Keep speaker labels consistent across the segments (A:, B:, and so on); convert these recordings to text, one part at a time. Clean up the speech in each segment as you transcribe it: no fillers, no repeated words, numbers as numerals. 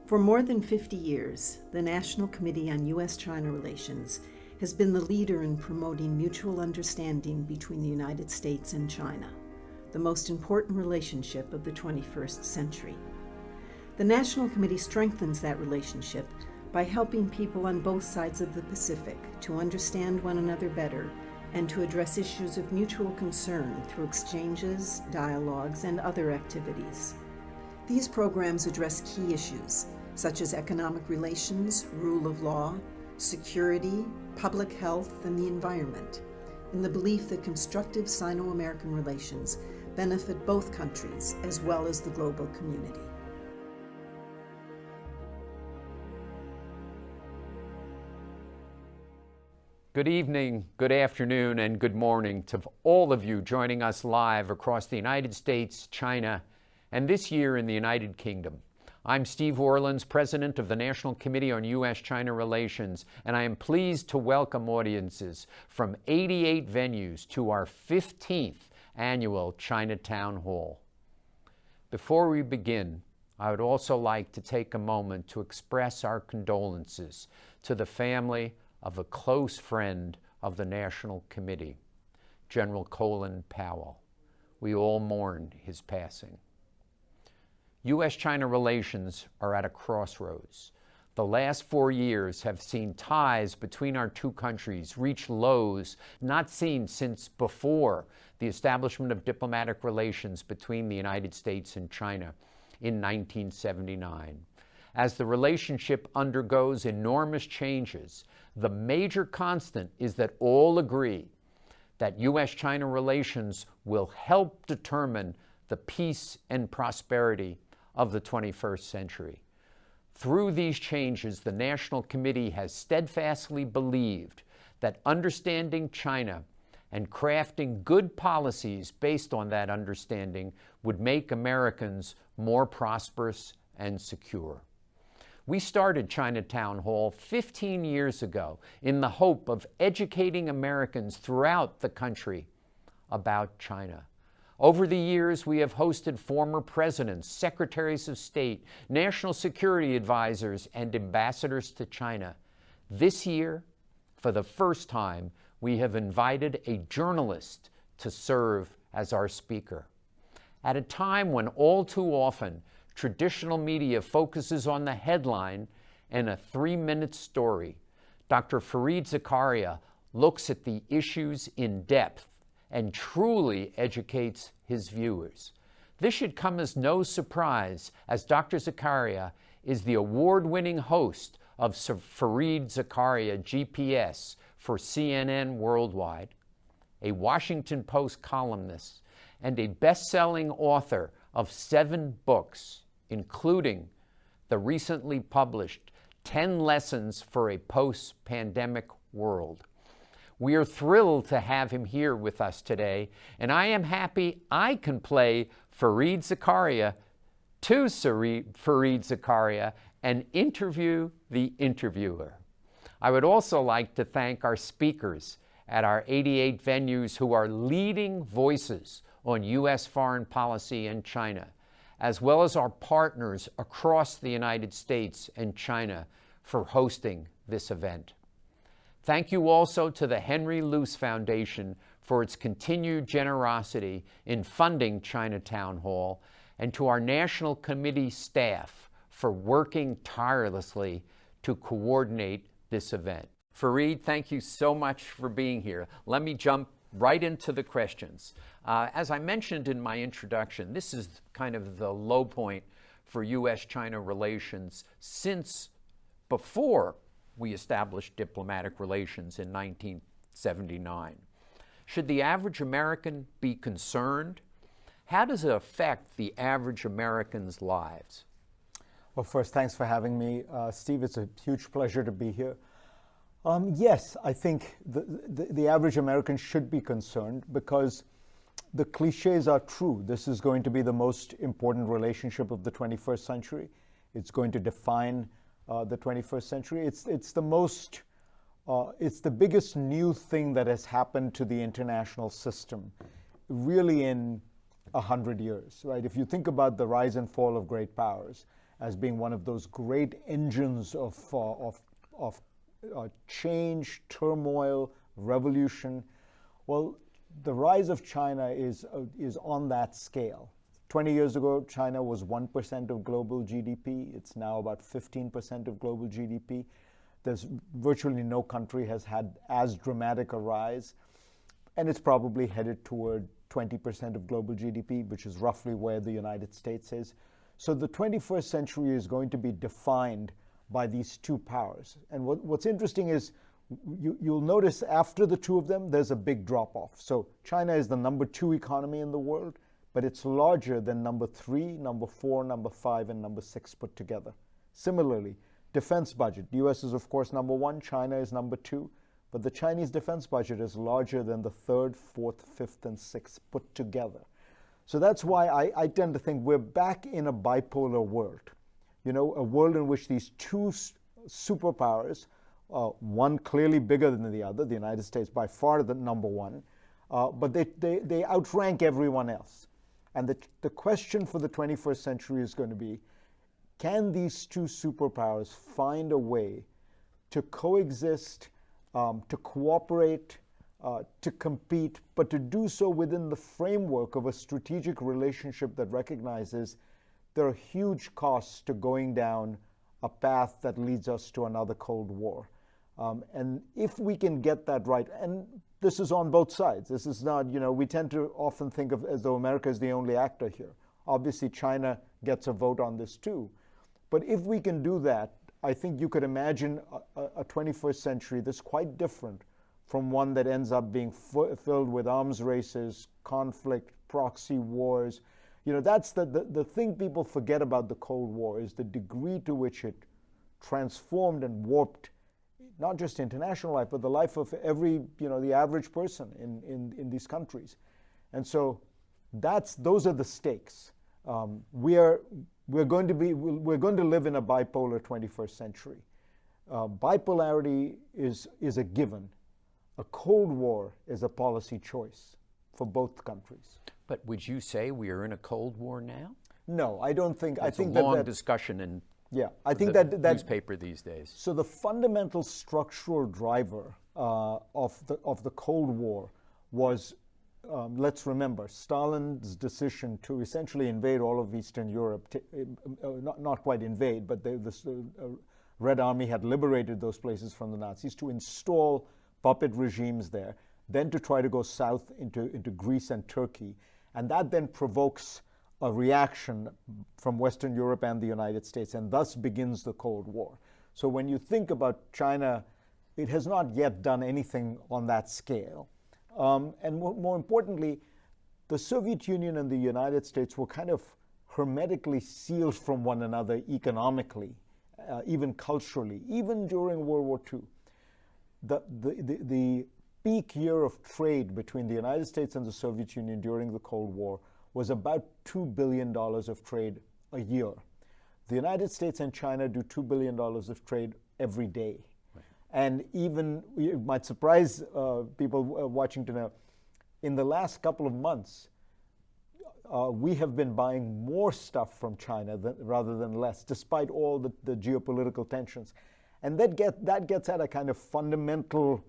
A: For more than 50 years, the National Committee on U.S. China Relations has been the leader in promoting mutual understanding between the United States and China, the most important relationship of the 21st century. The National Committee strengthens that relationship by helping people on both sides of the Pacific to understand one another better and to address issues of mutual concern through exchanges, dialogues, and other activities. These programs address key issues such as economic relations, rule of law, security, public health, and the environment, in the belief that constructive Sino-American relations benefit both countries as well as the global community.
B: Good evening, good afternoon, and good morning to all of you joining us live across the United States, China, and this year in the United Kingdom. I'm Steve Orleans, President of the National Committee on U.S. China Relations, and I am pleased to welcome audiences from 88 venues to our 15th annual China Town Hall. Before we begin, I would also like to take a moment to express our condolences to the family of a close friend of the National Committee, General Colin Powell. We all mourn his passing. U.S.-China relations are at a crossroads. The last 4 years have seen ties between our two countries reach lows not seen since before the establishment of diplomatic relations between the United States and China in 1979. As the relationship undergoes enormous changes, the major constant is that all agree that U.S.-China relations will help determine the peace and prosperity of the 21st century. Through these changes, the National Committee has steadfastly believed that understanding China and crafting good policies based on that understanding would make Americans more prosperous and secure. We started Chinatown Hall 15 years ago in the hope of educating Americans throughout the country about China. Over the years, we have hosted former presidents, secretaries of state, national security advisors, and ambassadors to China. This year, for the first time, we have invited a journalist to serve as our speaker. At a time when all too often, traditional media focuses on the headline and a 3-minute story, Dr. Fareed Zakaria looks at the issues in depth and truly educates his viewers. This should come as no surprise, as Dr. Zakaria is the award-winning host of Fareed Zakaria GPS for CNN Worldwide, a Washington Post columnist, and a best-selling author of 7 books, including the recently published 10 Lessons for a Post-Pandemic World. We are thrilled to have him here with us today, and I am happy I can play Fareed Zakaria to Fareed Zakaria and interview the interviewer. I would also like to thank our speakers at our 88 venues who are leading voices on U.S. foreign policy and China, as well as our partners across the United States and China for hosting this event. Thank you also to the Henry Luce Foundation for its continued generosity in funding Chinatown Hall, and to our National Committee staff for working tirelessly to coordinate this event. Fareed, thank you so much for being here. Let me jump right into the questions. As I mentioned in my introduction, this is kind of the low point for U.S.-China relations since before we established diplomatic relations in 1979. Should the average American be concerned? How does it affect the average American's lives?
C: Well, first, thanks for having me. Steve, it's a huge pleasure to be here. Yes, I think the average American should be concerned because the cliches are true. This is going to be the most important relationship of the 21st century. It's going to define the 21st century. It's the biggest new thing that has happened to the international system, really in 100 years, right? If you think about the rise and fall of great powers, as being one of those great engines of change, turmoil, revolution. Well, the rise of China is on that scale. 20 years ago, China was 1% of global GDP. It's now about 15% of global GDP. There's virtually no country has had as dramatic a rise. And it's probably headed toward 20% of global GDP, which is roughly where the United States is. So the 21st century is going to be defined by these two powers. And what's interesting is you'll notice after the two of them, there's a big drop-off. So China is the number 2 economy in the world, but it's larger than number 3, number 4, number 5, and number 6 put together. Similarly, defense budget. The U.S. is, of course, number 1. China is number 2. But the Chinese defense budget is larger than the 3rd, 4th, 5th, and 6th put together. So that's why I tend to think we're back in a bipolar world. You know, a world in which these two superpowers, one clearly bigger than the other, the United States by far the number 1, but they outrank everyone else. And the question for the 21st century is going to be, can these two superpowers find a way to coexist, to cooperate, to compete, but to do so within the framework of a strategic relationship that recognizes there are huge costs to going down a path that leads us to another Cold War. And if we can get that right, and this is on both sides, this is not, you know, we tend to often think of as though America is the only actor here. Obviously, China gets a vote on this too. But if we can do that, I think you could imagine a 21st century that's quite different from one that ends up being filled with arms races, conflict, proxy wars. You know, that's the thing people forget about the Cold War is the degree to which it transformed and warped not just international life, but the life of every, you know, the average person in these countries. And so those are the stakes. We're going to live in a bipolar 21st century. Bipolarity is a given. A Cold War is a policy choice for both countries.
B: But would you say we are in a Cold War now?
C: No, I don't think.
B: I think a long discussion in
C: I think
B: the newspaper these days.
C: So the fundamental structural driver of the Cold War was, let's remember, Stalin's decision to essentially invade all of Eastern Europe. Not quite invade, but the Red Army had liberated those places from the Nazis to install puppet regimes there, then to try to go south into Greece and Turkey. And that then provokes a reaction from Western Europe and the United States, and thus begins the Cold War. So when you think about China, it has not yet done anything on that scale. And more importantly, the Soviet Union and the United States were kind of hermetically sealed from one another economically, even culturally, even during World War II. The peak year of trade between the United States and the Soviet Union during the Cold War was about $2 billion of trade a year. The United States and China do $2 billion of trade every day. Right. And even, it might surprise people watching to know, in the last couple of months, we have been buying more stuff from China rather than less, despite all the geopolitical tensions. And that gets at a kind of fundamental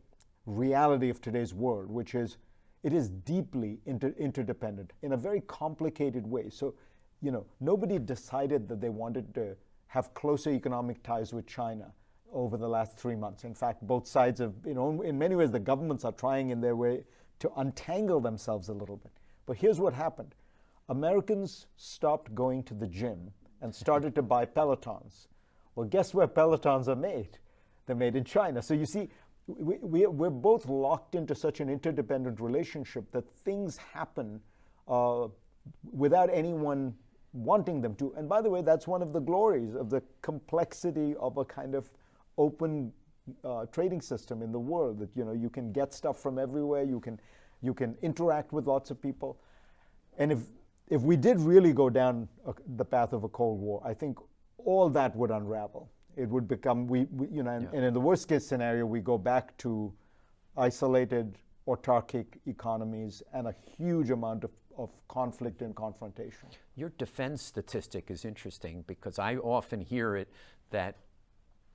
C: reality of today's world, which is it is deeply interdependent in a very complicated way. So, you know, nobody decided that they wanted to have closer economic ties with China over the last 3 months. In fact, both sides have, you know, in many ways, the governments are trying in their way to untangle themselves a little bit. But here's what happened. Americans stopped going to the gym and started to buy Pelotons. Well, guess where Pelotons are made? They're made in China. So you see, we're both locked into such an interdependent relationship that things happen without anyone wanting them to. And by the way, that's one of the glories of the complexity of a kind of open trading system in the world, that, you know, you can get stuff from everywhere, you can interact with lots of people. And if we did really go down the path of a Cold War, I think all that would unravel. It would become, you know, and in the worst case scenario, we go back to isolated, autarkic economies and a huge amount of conflict and confrontation.
B: Your defense statistic is interesting because I often hear it that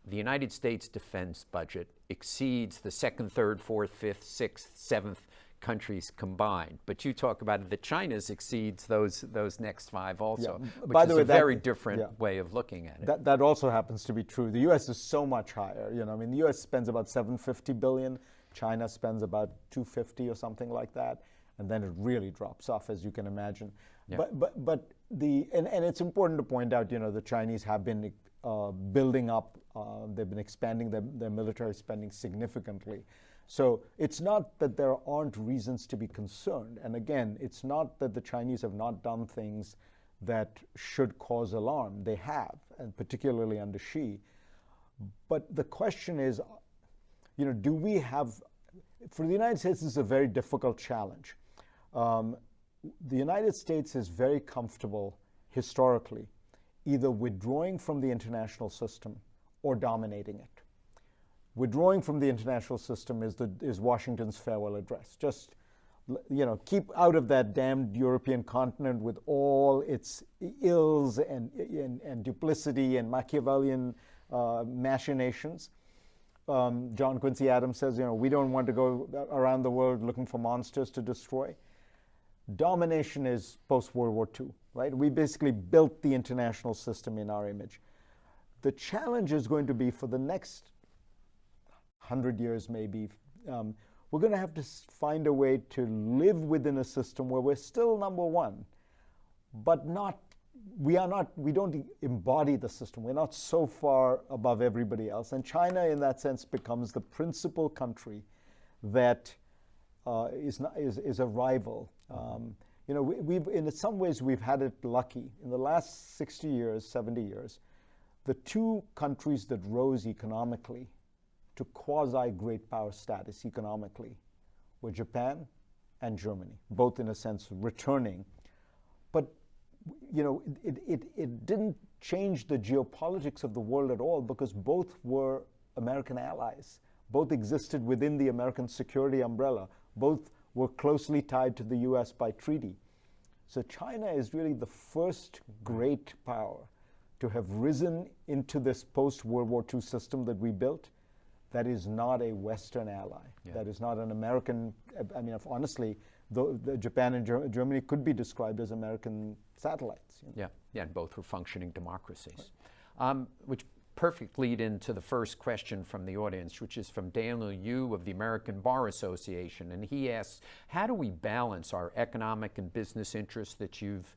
B: the United States defense budget exceeds the second, third, fourth, fifth, sixth, seventh countries combined. But you talk about it that China's exceeds those next five also, which
C: By
B: is
C: the way,
B: a very different way of looking at it.
C: That also happens to be true. The U.S. is so much higher. You know, I mean, the U.S. spends about $750 billion. China spends about $250 or something like that, and then it really drops off, as you can imagine.
B: Yeah.
C: But it's important to point out, you know, the Chinese have been building up. They've been expanding their military spending significantly. So it's not that there aren't reasons to be concerned. And again, it's not that the Chinese have not done things that should cause alarm. They have, and particularly under Xi. But the question is, you know, do we have, for the United States, this is a very difficult challenge. The United States is very comfortable historically either withdrawing from the international system or dominating it. Withdrawing from the international system is Washington's farewell address. Just, you know, keep out of that damned European continent with all its ills and duplicity and Machiavellian machinations. John Quincy Adams says, you know, we don't want to go around the world looking for monsters to destroy. Domination is post-World War II, right? We basically built the international system in our image. The challenge is going to be for the next 100 years maybe, we're going to have to find a way to live within a system where we're still number one, but we don't embody the system. We're not so far above everybody else. And China, in that sense, becomes the principal country that is a rival. You know, we've in some ways, we've had it lucky. In the last 60 years, 70 years, the two countries that rose economically to quasi-great power status economically were Japan and Germany, both in a sense returning. But, you know, it didn't change the geopolitics of the world at all because both were American allies. Both existed within the American security umbrella. Both were closely tied to the U.S. by treaty. So China is really the first great power to have risen into this post-World War II system that we built that is not a Western ally, that is not an American, I mean, honestly, the Japan and Germany could be described as American satellites. You know?
B: Yeah, and both were functioning democracies. Which perfect lead into the first question from the audience, which is from Daniel Yu of the American Bar Association. And he asks, how do we balance our economic and business interests that you've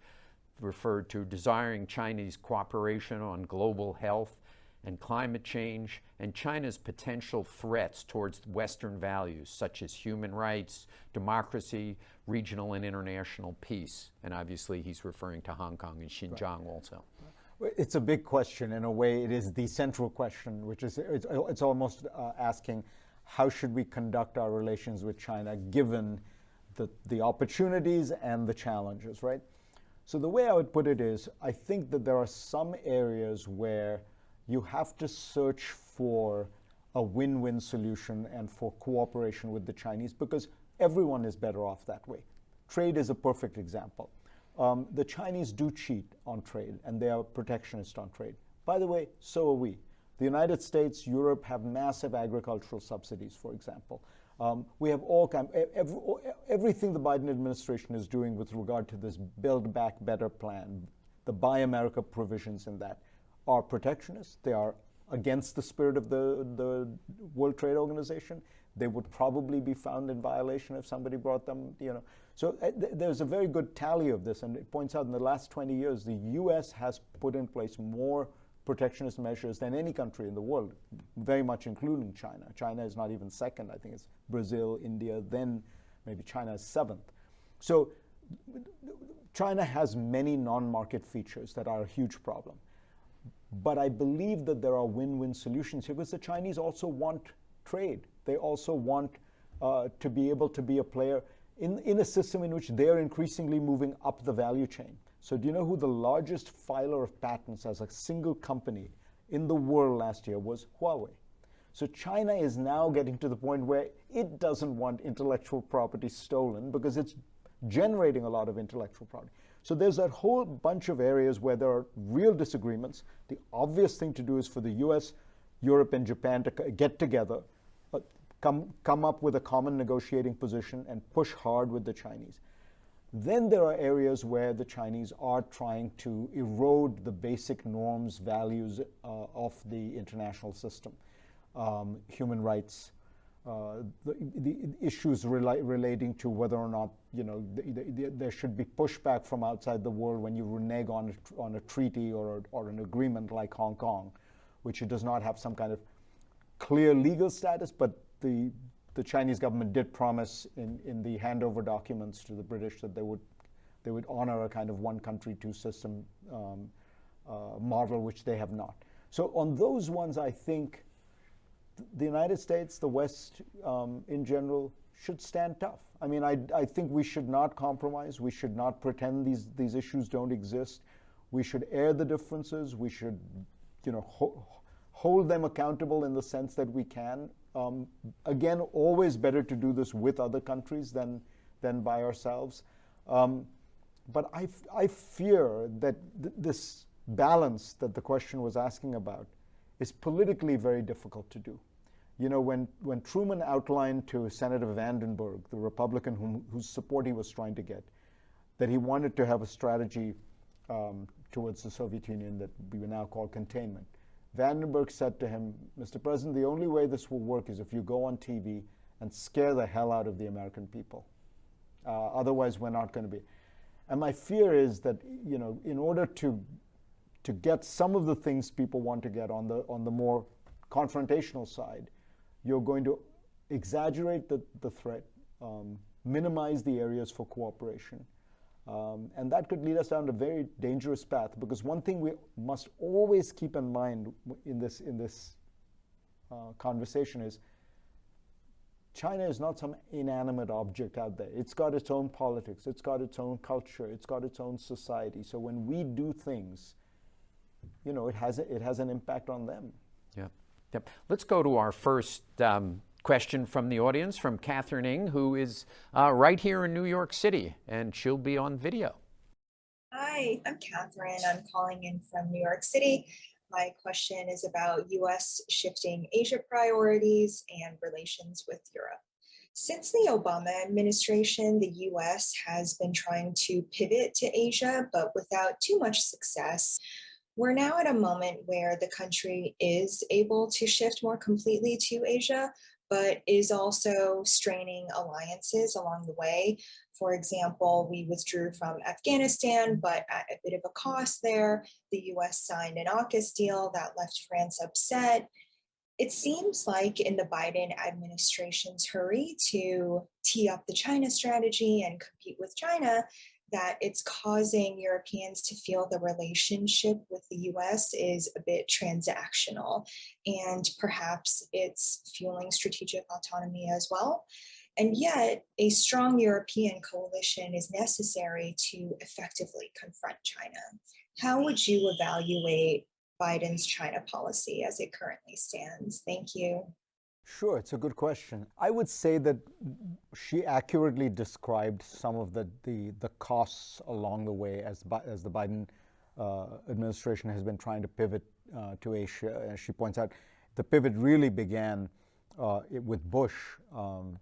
B: referred to, desiring Chinese cooperation on global health and climate change, and China's potential threats towards Western values such as human rights, democracy, regional and international peace? And obviously he's referring to Hong Kong and Xinjiang also.
C: It's a big question. In a way, it is the central question, which is, it's almost asking, how should we conduct our relations with China given the opportunities and the challenges, right? So the way I would put it is, I think that there are some areas where you have to search for a win-win solution and for cooperation with the Chinese because everyone is better off that way. Trade is a perfect example. The Chinese do cheat on trade, and they are protectionist on trade. By the way, so are we. The United States, Europe have massive agricultural subsidies, for example. We have all everything the Biden administration is doing with regard to this Build Back Better plan, the Buy America provisions in that, are protectionist. They are against the spirit of the World Trade Organization. They would probably be found in violation if somebody brought them, you know. So there's a very good tally of this, and it points out in the last 20 years, the U.S. has put in place more protectionist measures than any country in the world, very much including China. China is not even second. I think it's Brazil, India, then maybe China is seventh. So China has many non-market features that are a huge problem. But I believe that there are win-win solutions here because the Chinese also want trade. They also want to be able to be a player in a system in which they are increasingly moving up the value chain. So do you know who the largest filer of patents as a single company in the world last year was? Huawei. So China is now getting to the point where it doesn't want intellectual property stolen because it's generating a lot of intellectual property. So there's that whole bunch of areas where there are real disagreements. The obvious thing to do is for the US, Europe, and Japan to get together, come up with a common negotiating position and push hard with the Chinese. Then there are areas where the Chinese are trying to erode the basic norms, values of the international system. Human rights, the issues relating to whether or not there should be pushback from outside the world when you renege on a treaty or an agreement like Hong Kong, which it does not have some kind of clear legal status, but the Chinese government did promise in the handover documents to the British that they would honor a kind of one country, two system model, which they have not. So on those ones, I think the United States, the West in general, should stand tough. I mean, I think we should not compromise. We should not pretend these issues don't exist. We should air the differences. We should, hold them accountable in the sense that we can. Again, always better to do this with other countries than by ourselves. But I fear that this balance that the question was asking about is politically very difficult to do. When Truman outlined to Senator Vandenberg, the Republican whose support he was trying to get, that he wanted to have a strategy towards the Soviet Union that we would now call containment, Vandenberg said to him, Mr. President, the only way this will work is if you go on TV and scare the hell out of the American people. Otherwise, we're not going to be. And my fear is that, in order to get some of the things people want to get on the more confrontational side, you're going to exaggerate the threat, minimize the areas for cooperation. And that could lead us down a very dangerous path, because one thing we must always keep in mind in this conversation is China is not some inanimate object out there. It's got its own politics, it's got its own culture, it's got its own society. So when we do things, it has an impact on them.
B: Yep. Let's go to our first question from the audience, from Catherine Ng, who is right here in New York City, and she'll be on video.
D: Hi, I'm Catherine. I'm calling in from New York City. My question is about U.S. shifting Asia priorities and relations with Europe. Since the Obama administration, the U.S. has been trying to pivot to Asia, but without too much success. We're now at a moment where the country is able to shift more completely to Asia, but is also straining alliances along the way. For example, we withdrew from Afghanistan, but at a bit of a cost there. The US signed an AUKUS deal that left France upset. It seems like in the Biden administration's hurry to tee up the China strategy and compete with China, that it's causing Europeans to feel the relationship with the US is a bit transactional, and perhaps it's fueling strategic autonomy as well. And yet, a strong European coalition is necessary to effectively confront China. How would you evaluate Biden's China policy as it currently stands? Thank you.
C: Sure, it's a good question. I would say that she accurately described some of the costs along the way as the Biden administration has been trying to pivot to Asia. As she points out, the pivot really began with Bush, the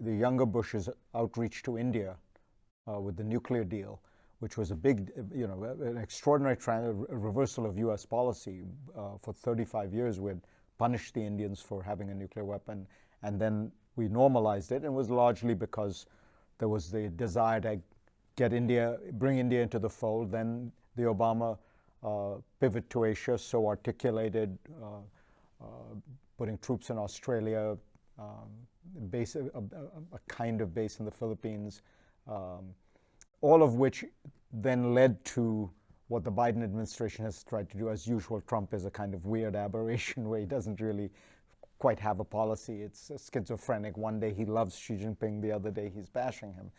C: younger Bush's outreach to India with the nuclear deal, which was a big, an extraordinary reversal of U.S. policy. For 35 years, we had punished the Indians for having a nuclear weapon, and then we normalized it, and it was largely because there was the desire to bring India into the fold. Then the Obama pivot to Asia, so articulated, putting troops in Australia, a kind of base in the Philippines, all of which then led to what the Biden administration has tried to do. As usual, Trump is a kind of weird aberration where he doesn't really quite have a policy. It's schizophrenic. One day he loves Xi Jinping, the other day he's bashing him.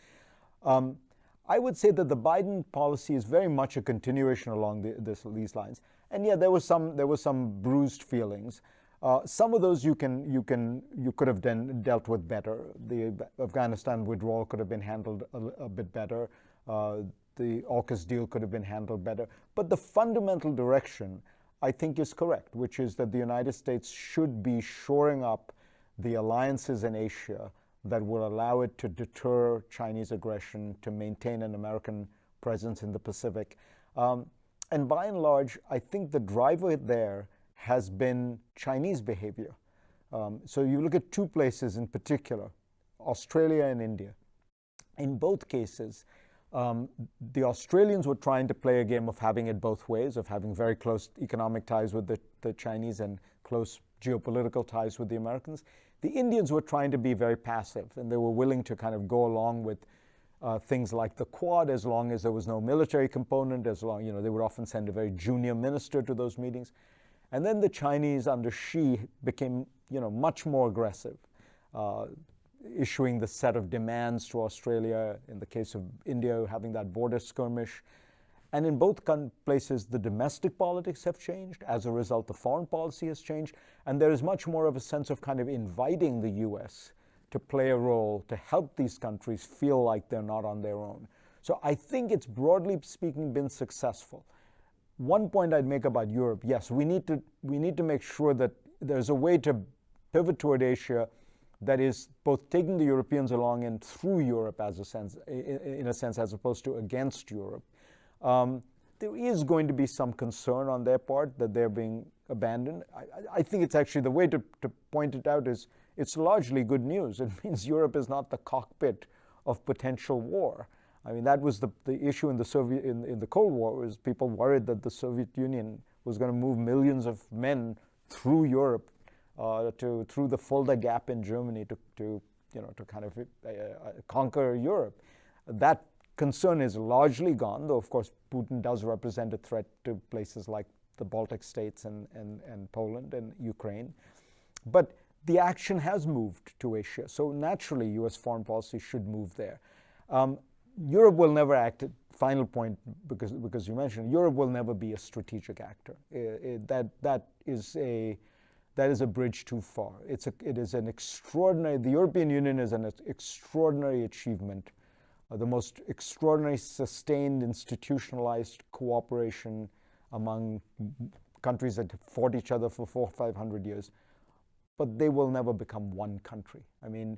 C: I would say that the Biden policy is very much a continuation along these lines. And yeah, there was some bruised feelings. Some of those you could have dealt with better. The Afghanistan withdrawal could have been handled a bit better. The AUKUS deal could have been handled better. But the fundamental direction, I think, is correct, which is that the United States should be shoring up the alliances in Asia that will allow it to deter Chinese aggression, to maintain an American presence in the Pacific. And by and large, I think the driver there has been Chinese behavior. So you look at two places in particular, Australia and India. In both cases, the Australians were trying to play a game of having it both ways, of having very close economic ties with the Chinese and close geopolitical ties with the Americans. The Indians were trying to be very passive, and they were willing to kind of go along with things like the Quad as long as there was no military component, as long, they would often send a very junior minister to those meetings. And then the Chinese under Xi became, much more aggressive, issuing the set of demands to Australia, in the case of India, having that border skirmish. And in both places, the domestic politics have changed. As a result, the foreign policy has changed. And there is much more of a sense of kind of inviting the U.S. to play a role, to help these countries feel like they're not on their own. So I think it's, broadly speaking, been successful. One point I'd make about Europe, yes, we need to make sure that there's a way to pivot toward Asia that is both taking the Europeans along and through Europe, in a sense, as opposed to against Europe. There is going to be some concern on their part that they're being abandoned. I think it's actually, the way to point it out is, it's largely good news. It means Europe is not the cockpit of potential war. I mean, that was the issue in the Cold War, was people worried that the Soviet Union was going to move millions of men through Europe, through the Fulda Gap in Germany to kind of conquer Europe. That concern is largely gone, though of course Putin does represent a threat to places like the Baltic states and Poland and Ukraine. But the action has moved to Asia, so naturally U.S. foreign policy should move there. Europe will never act, final point, because you mentioned, Europe will never be a strategic actor. That is a bridge too far. It is an extraordinary, the European Union is an extraordinary achievement, the most extraordinary sustained institutionalized cooperation among countries that have fought each other for 400 or 500 years. But they will never become one country. I mean,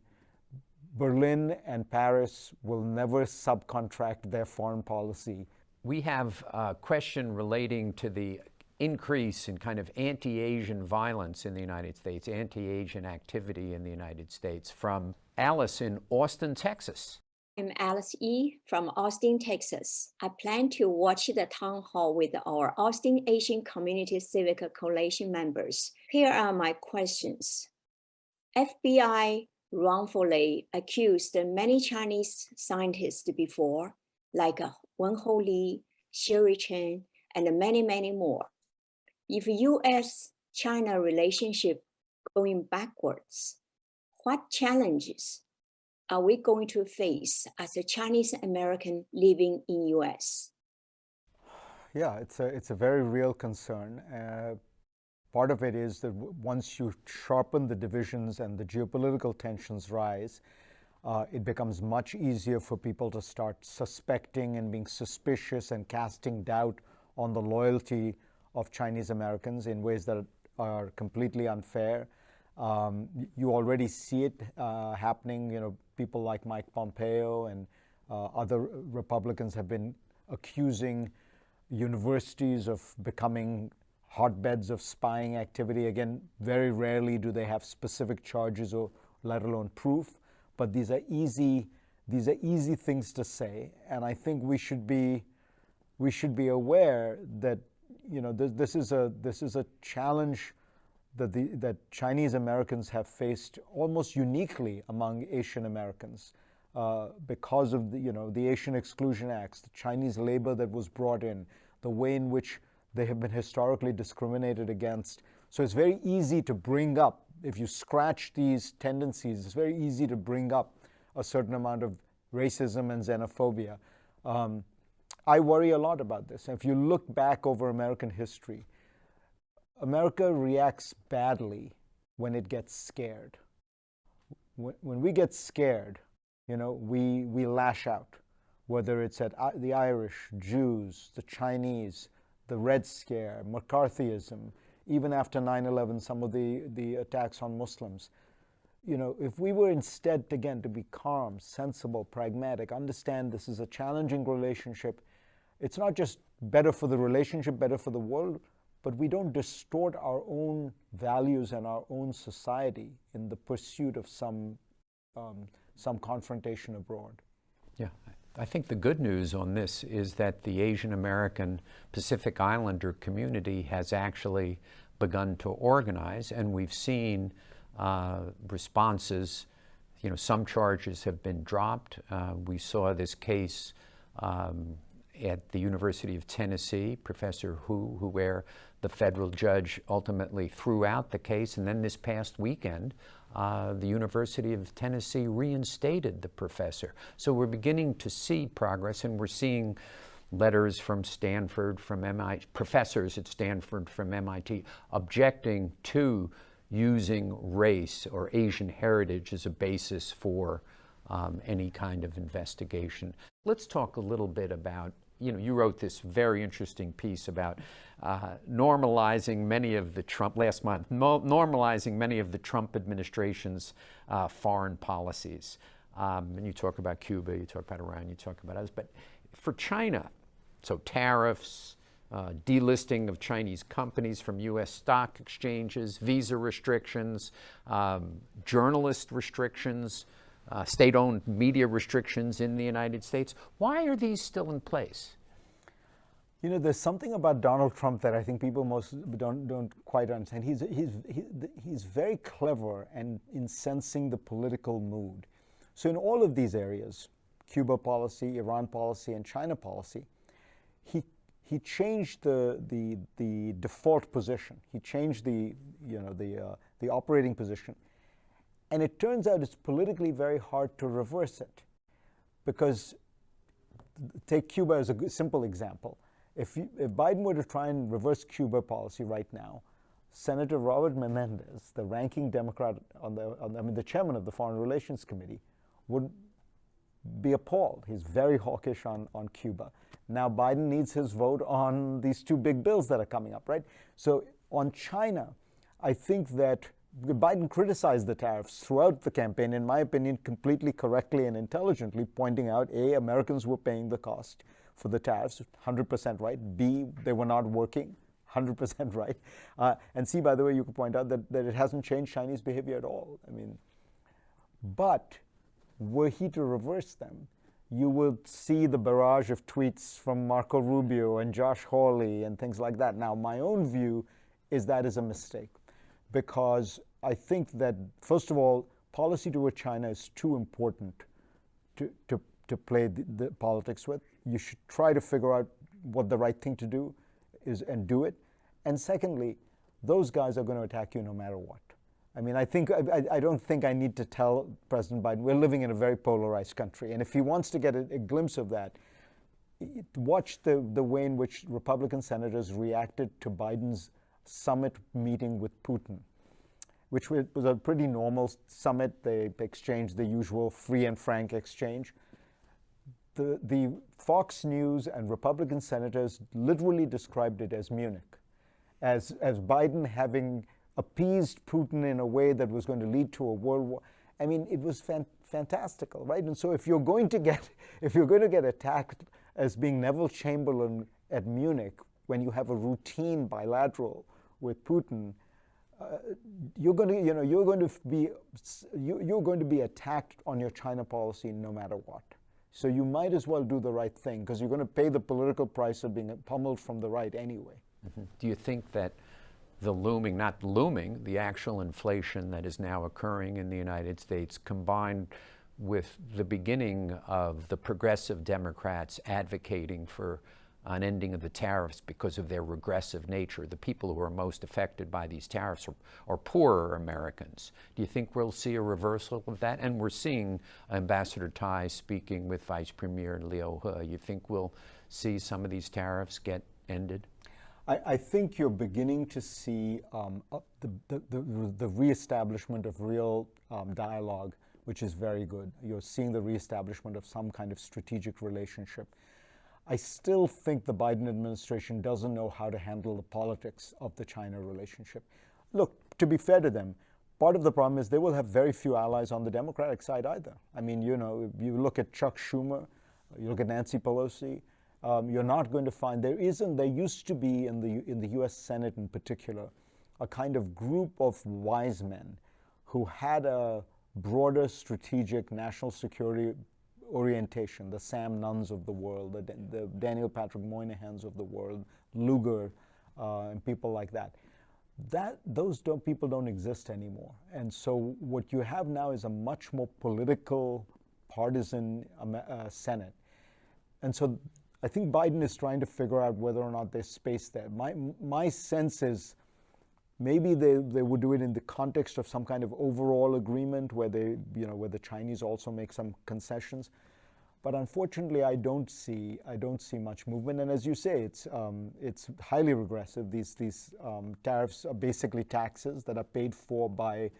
C: Berlin and Paris will never subcontract their foreign policy.
B: We have a question relating to the increase in kind of anti-Asian violence in the United States, anti-Asian activity in the United States, from Alice in Austin, Texas.
E: I'm Alice E. from Austin, Texas. I plan to watch the town hall with our Austin Asian Community Civic Coalition members. Here are my questions. FBI wrongfully accused many Chinese scientists before, like Wenhou Li, Sherry Chen, and many, many more. If U.S. China relationship going backwards, what challenges are we going to face as a Chinese American living in U.S.?
C: Yeah, it's a very real concern. Part of it is that once you sharpen the divisions and the geopolitical tensions rise, it becomes much easier for people to start suspecting and being suspicious and casting doubt on the loyalty of Chinese Americans in ways that are completely unfair. You already see it happening. People like Mike Pompeo and other Republicans have been accusing universities of becoming hotbeds of spying activity. Again, very rarely do they have specific charges or let alone proof, but these are easy things to say. And I think we should be aware that this is a challenge that Chinese Americans have faced almost uniquely among Asian Americans because of the Asian Exclusion Acts, the Chinese labor that was brought in, the way in which they have been historically discriminated against. So it's very easy to bring up, if you scratch these tendencies, it's very easy to bring up a certain amount of racism and xenophobia. I worry a lot about this. If you look back over American history, America reacts badly when it gets scared. When we get scared, we lash out, whether it's at the Irish, Jews, the Chinese, the Red Scare, McCarthyism, even after 9/11, some of the attacks on Muslims. If we were instead, again, to be calm, sensible, pragmatic, understand this is a challenging relationship, it's not just better for the relationship, better for the world, but we don't distort our own values and our own society in the pursuit of some confrontation abroad.
B: Yeah, I think the good news on this is that the Asian American Pacific Islander community has actually begun to organize, and we've seen responses. Some charges have been dropped. We saw this case at the University of Tennessee, Professor where the federal judge ultimately threw out the case, and then this past weekend, the University of Tennessee reinstated the professor. So we're beginning to see progress, and we're seeing letters from Stanford, from MIT, professors at Stanford, from MIT, objecting to using race or Asian heritage as a basis for any kind of investigation. Let's talk a little bit about, you wrote this very interesting piece about normalizing many of the Trump, last month, normalizing many of the Trump administration's foreign policies. And you talk about Cuba, you talk about Iran, you talk about others. But for China, so tariffs, delisting of Chinese companies from U.S. stock exchanges, visa restrictions, journalist restrictions, state-owned media restrictions in the United States. Why are these still in place?
C: There's something about Donald Trump that I think people most don't quite understand. He's very clever and in sensing the political mood. So in all of these areas, Cuba policy, Iran policy, and China policy, he changed the default position. He changed the operating position. And it turns out it's politically very hard to reverse it. Because, take Cuba as a simple example. If Biden were to try and reverse Cuba policy right now, Senator Robert Menendez, the ranking Democrat the chairman of the Foreign Relations Committee, would be appalled. He's very hawkish on Cuba. Now Biden needs his vote on these two big bills that are coming up, right? So on China, I think that Biden criticized the tariffs throughout the campaign, in my opinion, completely correctly and intelligently, pointing out, A, Americans were paying the cost for the tariffs, 100% right. B, they were not working, 100% right. And C, by the way, you could point out that it hasn't changed Chinese behavior at all. But were he to reverse them, you will see the barrage of tweets from Marco Rubio and Josh Hawley and things like that. Now, my own view is that is a mistake, because I think that, first of all, policy toward China is too important to play the politics with. You should try to figure out what the right thing to do is and do it. And secondly, those guys are going to attack you no matter what. I don't think I need to tell President Biden, we're living in a very polarized country. And if he wants to get a glimpse of that, watch the way in which Republican senators reacted to Biden's summit meeting with Putin, which was a pretty normal summit. They exchanged the usual free and frank exchange. The Fox News and Republican senators literally described it as Munich, as Biden having appeased Putin in a way that was going to lead to a world war. It was fantastical, right? And so if you're going to get attacked as being Neville Chamberlain at Munich when you have a routine bilateral with Putin, you're going to be attacked on your China policy no matter what. So you might as well do the right thing, because you're going to pay the political price of being pummeled from the right anyway.
B: Mm-hmm. Do you think that the actual inflation that is now occurring in the United States, combined with the beginning of the progressive Democrats advocating for an ending of the tariffs because of their regressive nature, the people who are most affected by these tariffs are poorer Americans? Do you think we'll see a reversal of that? And we're seeing Ambassador Tai speaking with Vice Premier Liu He. You think we'll see some of these tariffs get ended?
C: I think you're beginning to see the reestablishment of real dialogue, which is very good. You're seeing the reestablishment of some kind of strategic relationship. I still think the Biden administration doesn't know how to handle the politics of the China relationship. Look, to be fair to them, part of the problem is they will have very few allies on the Democratic side either. I mean, you know, if you look at Chuck Schumer, you look at Nancy Pelosi, you're not going to find, there used to be in the U.S. Senate in particular, a kind of group of wise men who had a broader strategic national security orientation, the Sam Nunns of the world, the Daniel Patrick Moynahans of the world, Lugar, and people like that. Those people don't exist anymore. And so what you have now is a much more political, partisan Senate. And so I think Biden is trying to figure out whether or not there's space there. My sense is maybe they would do it in the context of some kind of overall agreement where where the Chinese also make some concessions. But unfortunately, I don't see much movement. And as you say, it's highly regressive. These tariffs are basically taxes that are paid for by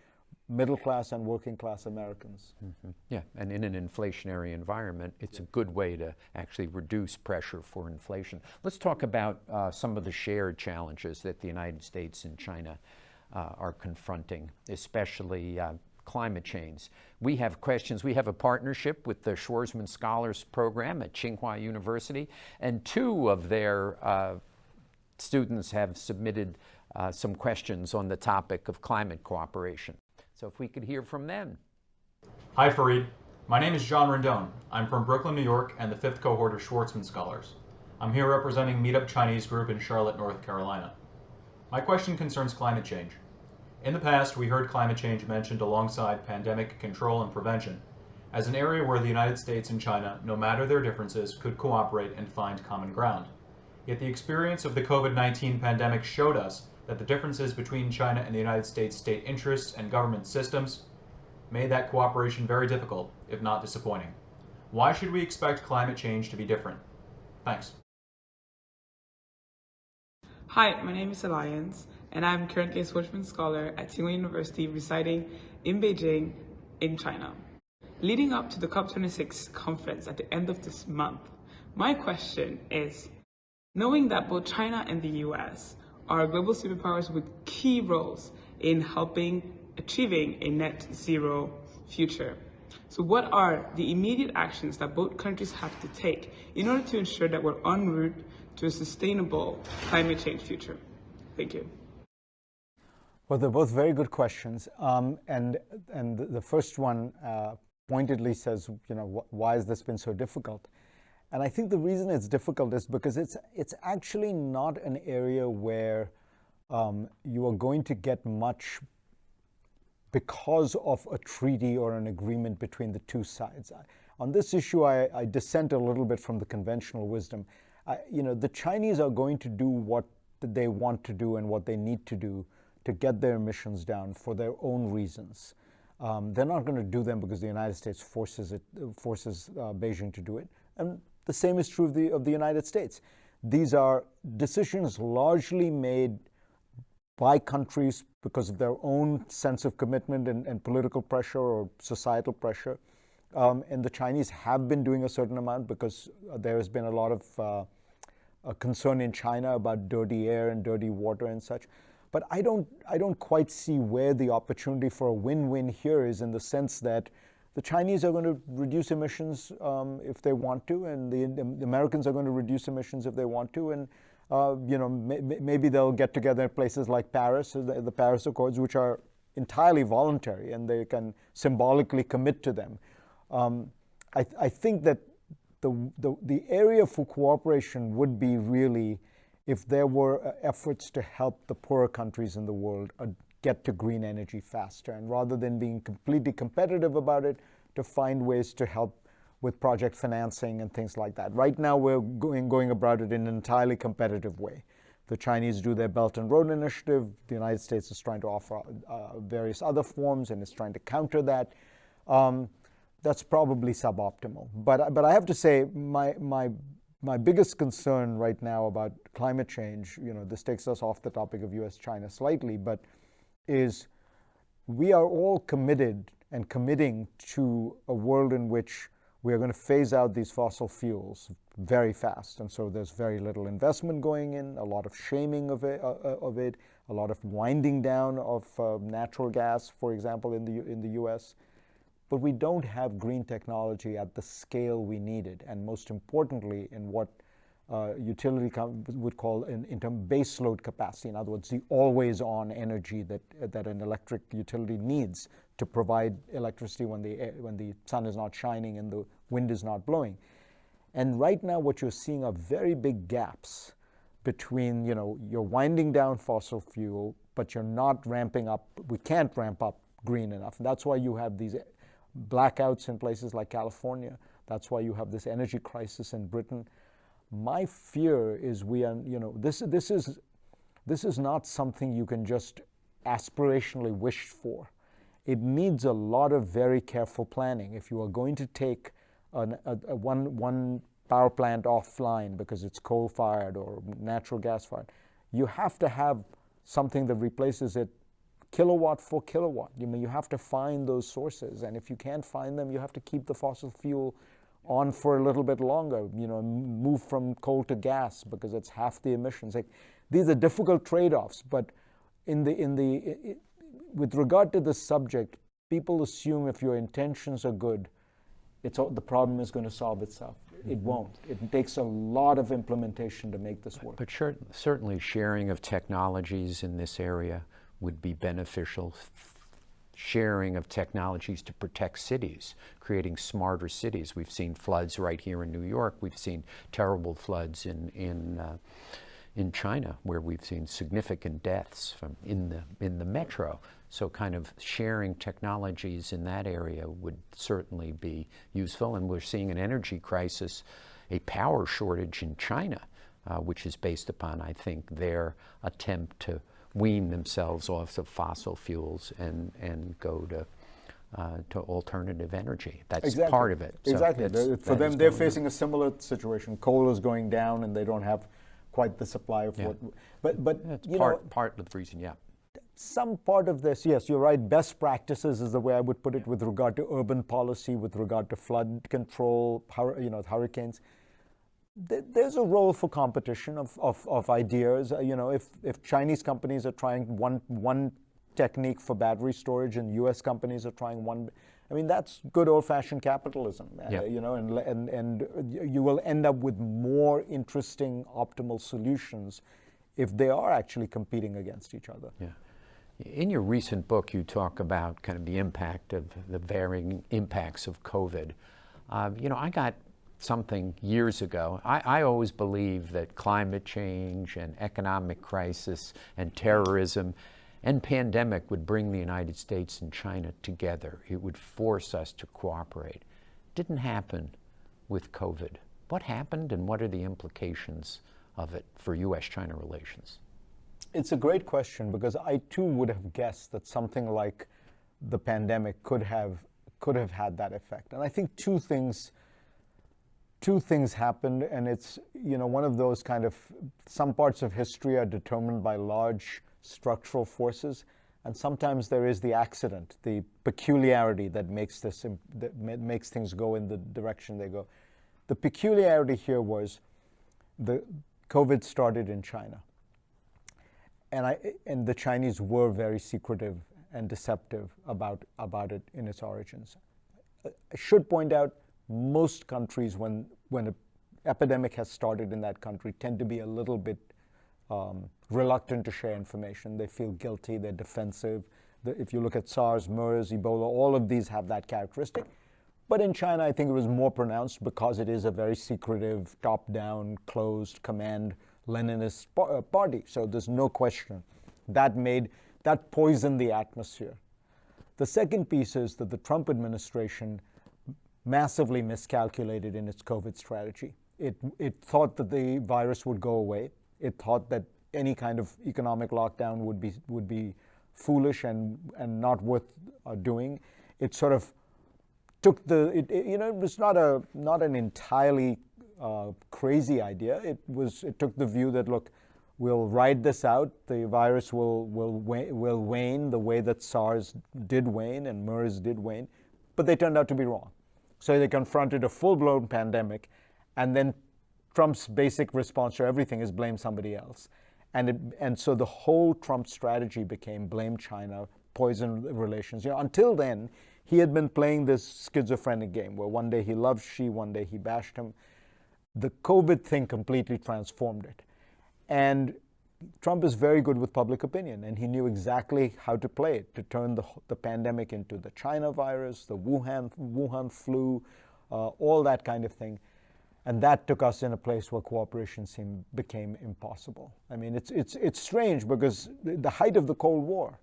C: middle class and working class Americans.
B: Mm-hmm. Yeah, and in an inflationary environment, it's a good way to actually reduce pressure for inflation. Let's talk about some of the shared challenges that the United States and China are confronting, especially climate change. We have questions. We have a partnership with the Schwarzman Scholars Program at Tsinghua University, and two of their students have submitted some questions on the topic of climate cooperation. So if we could hear from them.
F: Hi, Fareed. My name is John Rendon. I'm from Brooklyn, New York, and the 5th cohort of Schwarzman Scholars. I'm here representing Meetup Chinese Group in Charlotte, North Carolina. My question concerns climate change. In the past, we heard climate change mentioned alongside pandemic control and prevention as an area where the United States and China, no matter their differences, could cooperate and find common ground. Yet the experience of the COVID-19 pandemic showed us that the differences between China and the United States state interests and government systems made that cooperation very difficult, if not disappointing. Why should we expect climate change to be different? Thanks.
G: Hi, my name is Alliance, and I'm currently a Schwarzman Scholar at Tsinghua University residing in Beijing in China. Leading up to the COP26 conference at the end of this month, my question is, knowing that both China and the US are global superpowers with key roles in helping achieving a net zero future. So what are the immediate actions that both countries have to take in order to ensure that we're en route to a sustainable climate change future? Thank you.
C: Well, they're both very good questions. And the first one pointedly says, why has this been so difficult? And I think the reason it's difficult is because it's actually not an area where you are going to get much because of a treaty or an agreement between the two sides. On this issue, I dissent a little bit from the conventional wisdom. The Chinese are going to do what they want to do and what they need to do to get their emissions down for their own reasons. They're not going to do them because the United States forces Beijing to do it. And the same is true of the United States. These are decisions largely made by countries because of their own sense of commitment and political pressure or societal pressure. And the Chinese have been doing a certain amount because there has been a lot of concern in China about dirty air and dirty water and such. But I don't quite see where the opportunity for a win-win here is, in the sense that the Chinese are going to reduce emissions if they want to, and the Americans are going to reduce emissions if they want to, and maybe they'll get together in places like Paris, the Paris Accords, which are entirely voluntary, and they can symbolically commit to them. I think that the area for cooperation would be really if there were efforts to help the poorer countries in the world get to green energy faster, and rather than being completely competitive about it, to find ways to help with project financing and things like that. Right now, we're going about it in an entirely competitive way. The Chinese do their Belt and Road Initiative. The United States is trying to offer various other forms and is trying to counter that. That's probably suboptimal. But I have to say, my my biggest concern right now about climate change, this takes us off the topic of U.S. China slightly, but is we are all committed and committing to a world in which we are going to phase out these fossil fuels very fast. And so there's very little investment going in, a lot of shaming of it, a lot of winding down of natural gas, for example, in the U.S. But we don't have green technology at the scale we needed. And most importantly, in what utility would call in terms of base load capacity, in other words, the always-on energy that an electric utility needs to provide electricity when the sun is not shining and the wind is not blowing. And right now, what you're seeing are very big gaps between, you're winding down fossil fuel, but you're not ramping up. We can't ramp up green enough. And that's why you have these blackouts in places like California. That's why you have this energy crisis in Britain. My fear is this is not something you can just aspirationally wish for. It needs a lot of very careful planning. If you are going to take one power plant offline because it's coal-fired or natural gas-fired, you have to have something that replaces it kilowatt for kilowatt. You have to find those sources, and if you can't find them, you have to keep the fossil fuel on for a little bit longer. Move from coal to gas because it's half the emissions. These are difficult trade-offs, but with regard to this subject, people assume if your intentions are good, the problem is going to solve itself. It won't. It takes a lot of implementation to make this work.
B: But certainly sharing of technologies in this area would be beneficial. Sharing of technologies to protect cities, creating smarter cities. We've seen floods right here in New York. We've seen terrible floods in China, where we've seen significant deaths in the metro. So kind of sharing technologies in that area would certainly be useful. And we're seeing an energy crisis, a power shortage in China, which is based upon, I think, their attempt to wean themselves off of fossil fuels and go to alternative energy. That's part of it. So
C: exactly. For them, they're facing a similar situation. Coal is going down, and they don't have quite the supply of what. But
B: that's part of the reason. Yeah.
C: Some part of this, yes, you're right. Best practices is the way I would put it with regard to urban policy, with regard to flood control, hurricanes. There's a role for competition of ideas. If Chinese companies are trying one technique for battery storage and U.S. companies are trying one, that's good old-fashioned capitalism.
B: Yeah.
C: And you will end up with more interesting optimal solutions if they are actually competing against each other.
B: Yeah. In your recent book, you talk about kind of the impact of the varying impacts of COVID. I got something years ago. I always believed that climate change and economic crisis and terrorism and pandemic would bring the United States and China together. It would force us to cooperate. Didn't happen with COVID. What happened, and what are the implications of it for U.S. China relations?
C: It's a great question, because I too would have guessed that something like the pandemic could have had that effect. And I think two things happened, and it's one of those kind of, some parts of history are determined by large structural forces, and sometimes there is the accident, the peculiarity that makes things go in the direction they go. The peculiarity here was the COVID started in China. And the Chinese were very secretive and deceptive about it in its origins. I should point out, most countries, when an epidemic has started in that country, tend to be a little bit reluctant to share information. They feel guilty, they're defensive. If you look at SARS, MERS, Ebola, all of these have that characteristic. But in China, I think it was more pronounced because it is a very secretive, top-down, closed, command Leninist party. So there's no question. That poisoned the atmosphere. The second piece is that the Trump administration massively miscalculated in its COVID strategy. It thought that the virus would go away. It thought that any kind of economic lockdown would be foolish and not worth doing. It sort of took it was not an entirely crazy idea. It took the view that, look, we'll ride this out. The virus will wane the way that SARS did wane and MERS did wane, but they turned out to be wrong. So they confronted a full-blown pandemic, and then Trump's basic response to everything is blame somebody else. And so the whole Trump strategy became blame China, poison relations. Until then, he had been playing this schizophrenic game where one day he loved Xi, one day he bashed him. The COVID thing completely transformed it. And Trump is very good with public opinion, and he knew exactly how to play it, to turn the pandemic into the China virus, the Wuhan flu, all that kind of thing. And that took us in a place where cooperation became impossible. I mean, it's strange because the height of the Cold War,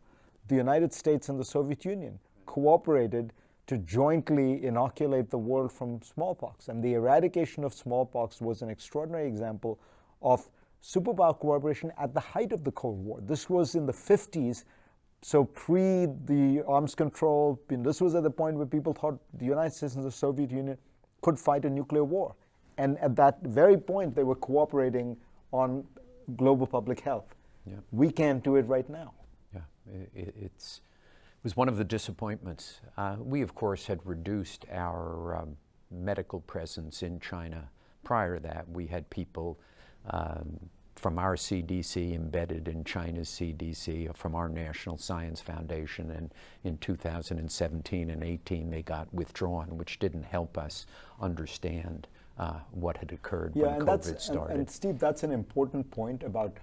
C: the United States and the Soviet Union cooperated to jointly inoculate the world from smallpox. And the eradication of smallpox was an extraordinary example of superpower cooperation at the height of the Cold War. This was in the 50s, so pre the arms control. This was at the point where people thought the United States and the Soviet Union could fight a nuclear war. And at that very point, they were cooperating on global public health.
B: Yeah.
C: We can't do it right now.
B: Yeah, it was one of the disappointments. We, of course, had reduced our medical presence in China. Prior to that, we had people from our CDC embedded in China's CDC, from our National Science Foundation, and in 2017 and 18 they got withdrawn, which didn't help us understand what had occurred when COVID started.
C: And Steve, that's an important point about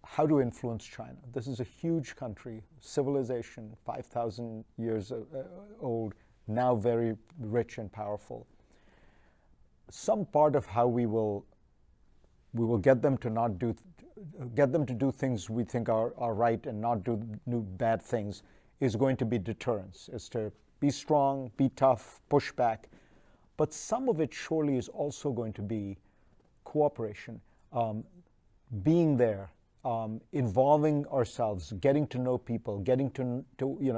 C: how to influence China. This is a huge country, civilization, 5,000 years old, now very rich and powerful. Some part of how we will get them to do things we think are right and not do bad things is going to be deterrence, is to be strong, be tough, push back. But some of it surely is also going to be cooperation, being there, involving ourselves, getting to know people, getting to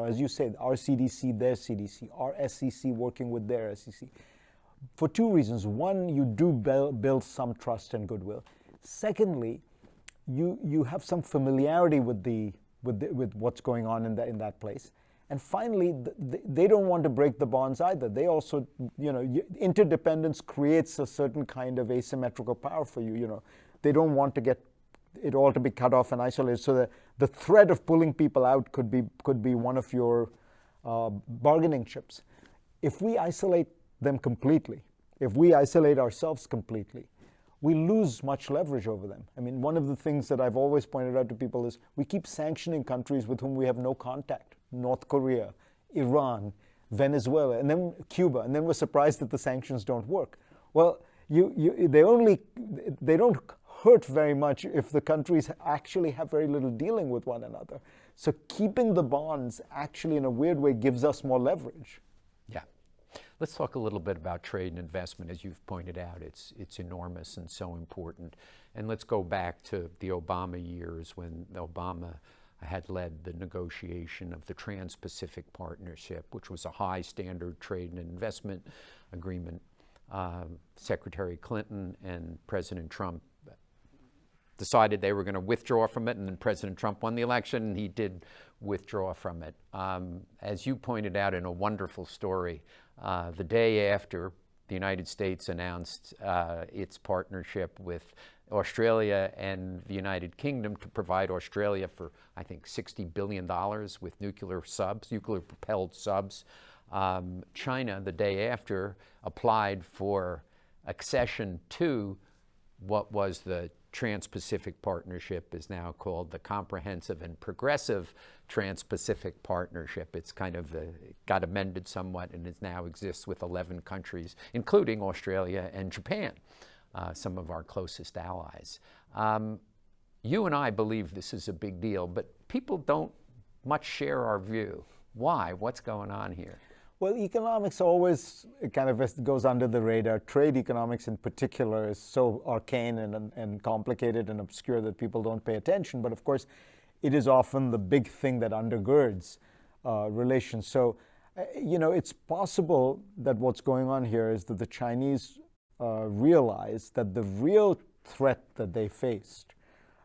C: as you said, our CDC, their CDC, our SEC working with their SEC. For two reasons. One, you do build some trust and goodwill. Secondly, you have some familiarity with what's going on in that place. And finally, they don't want to break the bonds either. They also, interdependence creates a certain kind of asymmetrical power for you. They don't want to get it all to be cut off and isolated. So the thread of pulling people out could be one of your bargaining chips. If we isolate them completely, if we isolate ourselves completely, we lose much leverage over them. I mean, one of the things that I've always pointed out to people is we keep sanctioning countries with whom we have no contact. North Korea, Iran, Venezuela, and then Cuba, and then we're surprised that the sanctions don't work. Well, they don't hurt very much if the countries actually have very little dealing with one another. So keeping the bonds actually in a weird way gives us more leverage.
B: Yeah. Let's talk a little bit about trade and investment. As you've pointed out, it's enormous and so important. And let's go back to the Obama years when Obama had led the negotiation of the Trans-Pacific Partnership, which was a high standard trade and investment agreement. Secretary Clinton and President Trump decided they were going to withdraw from it, and then President Trump won the election, and he did withdraw from it. As you pointed out in a wonderful story, the day after the United States announced its partnership with Australia and the United Kingdom to provide Australia for, I think, $60 billion with nuclear-propelled subs. China, the day after, applied for accession to what was the Trans-Pacific Partnership, is now called the Comprehensive and Progressive Trans-Pacific Partnership. It's kind of got amended somewhat, and it now exists with 11 countries, including Australia and Japan, some of our closest allies. You and I believe this is a big deal, but people don't much share our view. Why? What's going on here?
C: Well, economics always kind of goes under the radar. Trade economics in particular is so arcane and complicated and obscure that people don't pay attention. But of course, it is often the big thing that undergirds relations. So, it's possible that what's going on here is that the Chinese realized that the real threat that they faced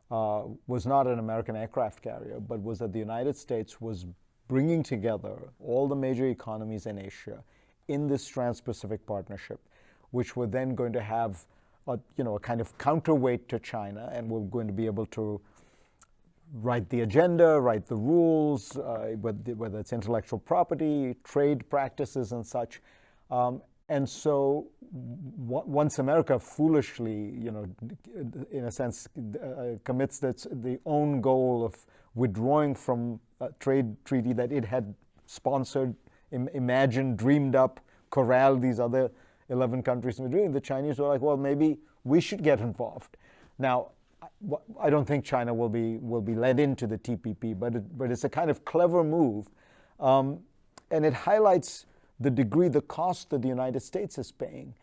C: was not an American aircraft carrier, but was that the United States was bringing together all the major economies in Asia in this Trans-Pacific Partnership, which were then going to have a kind of counterweight to China, and we're going to be able to write the agenda, write the rules, whether it's intellectual property, trade practices, and such. And so once America foolishly, in a sense, commits the own goal of withdrawing from a trade treaty that it had sponsored, imagined, dreamed up, corralled these other 11 countries into doing, the Chinese were like, well, maybe we should get involved. Now, I don't think China will be led into the TPP, but it's a kind of clever move, and it highlights the cost that the United States is paying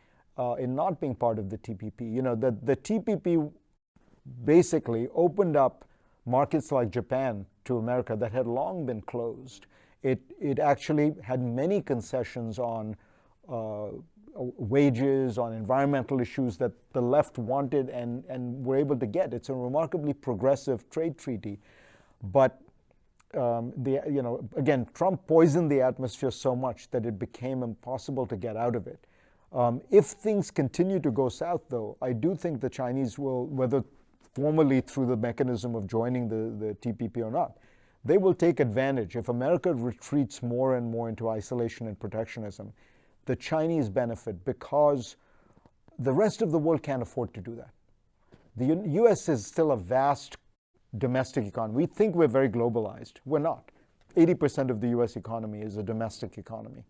C: in not being part of the TPP. The TPP basically opened up markets like Japan to America that had long been closed. It actually had many concessions on wages, on environmental issues that the left wanted and were able to get. It's a remarkably progressive trade treaty, but again, Trump poisoned the atmosphere so much that it became impossible to get out of it. If things continue to go south, though, I do think the Chinese will, whether formally through the mechanism of joining the TPP or not, they will take advantage. If America retreats more and more into isolation and protectionism, the Chinese benefit because the rest of the world can't afford to do that. The U.S. is still a vast domestic economy. We think we're very globalized. We're not. 80% of the U.S. economy is a domestic economy.